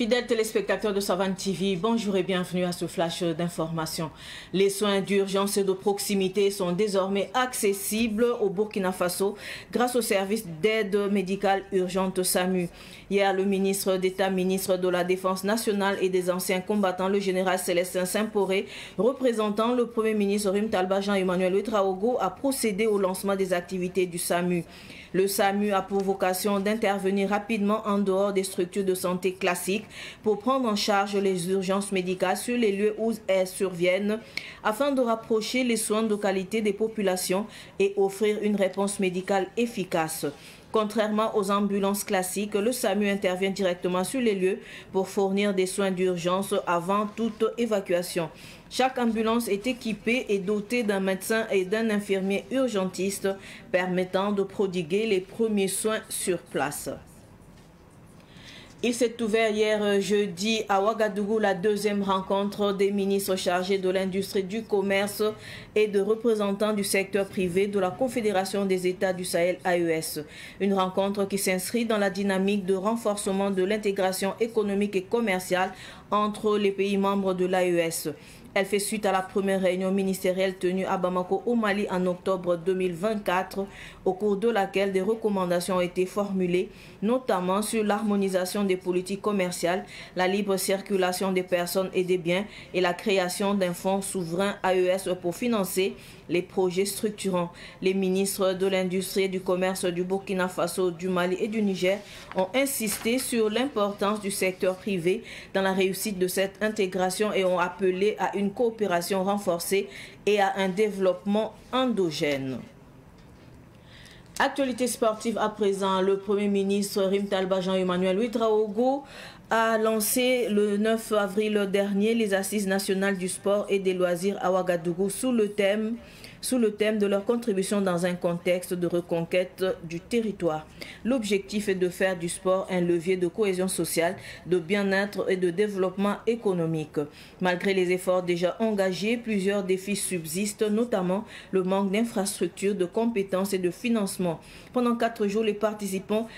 Fidèles téléspectateurs de Savane TV, bonjour et bienvenue à ce flash d'information. Les soins d'urgence et de proximité sont désormais accessibles au Burkina Faso grâce au service d'aide médicale urgente SAMU. Hier, le ministre d'État, ministre de la Défense nationale et des anciens combattants, le général Célestin Simporé, représentant le Premier ministre Rim Talba Jean-Emmanuel Ouedraogo, a procédé au lancement des activités du SAMU. Le SAMU a pour vocation d'intervenir rapidement en dehors des structures de santé classiques pour prendre en charge les urgences médicales sur les lieux où elles surviennent afin de rapprocher les soins de qualité des populations et offrir une réponse médicale efficace. Contrairement aux ambulances classiques, le SAMU intervient directement sur les lieux pour fournir des soins d'urgence avant toute évacuation. Chaque ambulance est équipée et dotée d'un médecin et d'un infirmier urgentiste permettant de prodiguer les premiers soins sur place. Il s'est ouvert hier jeudi à Ouagadougou la deuxième rencontre des ministres chargés de l'industrie, du commerce et de représentants du secteur privé de la Confédération des États du Sahel AES. Une rencontre qui s'inscrit dans la dynamique de renforcement de l'intégration économique et commerciale entre les pays membres de l'AES. Elle fait suite à la première réunion ministérielle tenue à Bamako au Mali en octobre 2024, au cours de laquelle des recommandations ont été formulées, notamment sur l'harmonisation des politiques commerciales, la libre circulation des personnes et des biens et la création d'un fonds souverain AES pour financer les projets structurants. Les ministres de l'Industrie et du Commerce du Burkina Faso, du Mali et du Niger ont insisté sur l'importance du secteur privé dans la réussite de cette intégration et ont appelé à une coopération renforcée et à un développement endogène. Actualité sportive à présent, le Premier ministre Rim Talba Jean-Emmanuel Ouedraogo a lancé le 9 avril dernier les Assises nationales du sport et des loisirs à Ouagadougou sous le thème de leur contribution dans un contexte de reconquête du territoire. L'objectif est de faire du sport un levier de cohésion sociale, de bien-être et de développement économique. Malgré les efforts déjà engagés, plusieurs défis subsistent, notamment le manque d'infrastructures, de compétences et de financement. Pendant 4 jours, les participants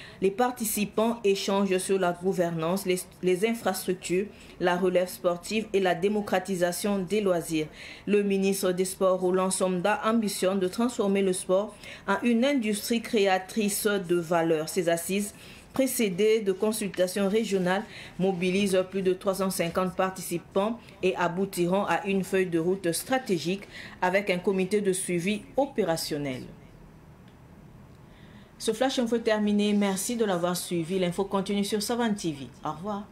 échangent sur la gouvernance, les infrastructures, la relève sportive et la démocratisation des loisirs. Le ministre des Sports, Roland Somda, ambitionne de transformer le sport en une industrie créatrice de valeur. Ces assises, précédées de consultations régionales, mobilisent plus de 350 participants et aboutiront à une feuille de route stratégique avec un comité de suivi opérationnel. Ce flash info est terminé. Merci de l'avoir suivi. L'info continue sur Savane TV. Au revoir.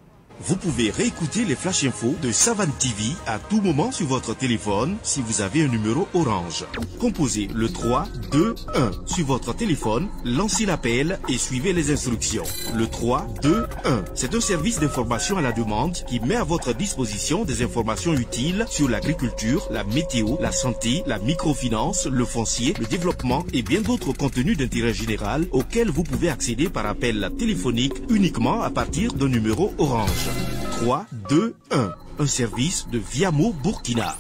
Vous pouvez réécouter les flash infos de Savane TV à tout moment sur votre téléphone si vous avez un numéro orange. Composez le 3 2 1 sur votre téléphone, lancez l'appel et suivez les instructions. Le 3 2 1, c'est un service d'information à la demande qui met à votre disposition des informations utiles sur l'agriculture, la météo, la santé, la microfinance, le foncier, le développement et bien d'autres contenus d'intérêt général auxquels vous pouvez accéder par appel téléphonique uniquement à partir d'un numéro orange. 3 2 1, un service de Viamo Burkina.